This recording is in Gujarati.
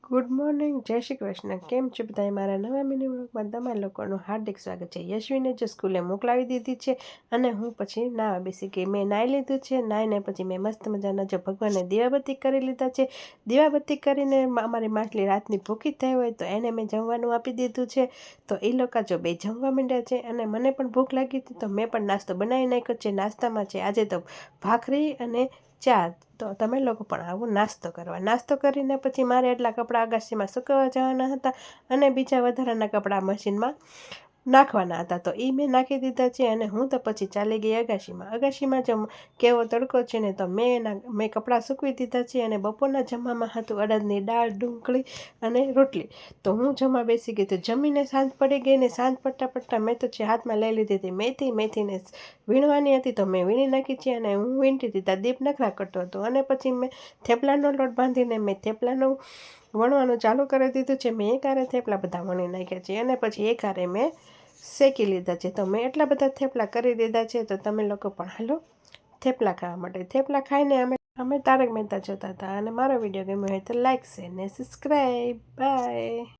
ગુડ મોર્નિંગ, જય શ્રી કૃષ્ણ. કેમ છો બધાય? મારા નવા મિની વ્લોગમાં તમારા લોકોનું હાર્દિક સ્વાગત છે. યશવીને જો સ્કૂલે મોકલાવી દીધી છે અને હું પછી નાવા બેસી ગઈ. મેં નાહી લીધું છે. નાહીને પછી મેં મસ્ત મજાના જો ભગવાનને દીવાબત્તી કરી લીધા છે. દીવાબત્તી કરીને અમારી માટલી રાતની ભૂખી થઈ હોય તો એને મેં જમવાનું આપી દીધું છે. તો એ લોકો જો બે જમવા માંડ્યા છે અને મને પણ ભૂખ લાગી હતી તો મેં પણ નાસ્તો બનાવી નાખ્યો છે. નાસ્તામાં છે આજે તો ભાખરી અને ચા. તો તમે લોકો પણ આવો નાસ્તો કરવા. નાસ્તો કરીને પછી મારે એટલા કપડાં અગાસીમાં સુકવવા જવાના હતા અને બીજા વધારાના કપડાં મશીનમાં નાખવાના હતા. તો એ મેં નાખી દીધા છે અને હું તો પછી ચાલી ગઈ અગાશીમાં. અગાશીમાં જો કેવો તડકો છે ને તો મેં કપડાં સૂકવી દીધા છે અને બપોરના જમવામાં હતું અડદની દાળ, ઢોકળી અને રોટલી. તો હું જમવા બેસી ગઈ. તો જમીને સાંજ પડી ગઈ ને સાંજ પડતા પડતા મેં તો છે હાથમાં લઈ લીધી હતી મેથીને વીણવાની હતી તો મેં વીણી નાખી છે અને હું વીણતી હતી ત્યાં દીપ નખરા કરતો હતો. અને પછી મેં થેપલાનો લોટ બાંધીને મેં થેપલાનું વણવાનું ચાલુ કરી દીધું છે. મેં એક હારે થેપલા બધા વણી નાખ્યા છે અને પછી એક હારે મેં શેકી લીધા છે. તો મેં એટલા બધા થેપલા કરી દીધા છે. તો તમે લોકો પણ હાલો થેપલા ખાવા માટે. થેપલા ખાઈને અમે તારક મહેતા જોતા હતા અને મારો વિડીયો ગમ્યો હોય તો લાઈક, શેર ને સબસ્ક્રાઈબ. બાય.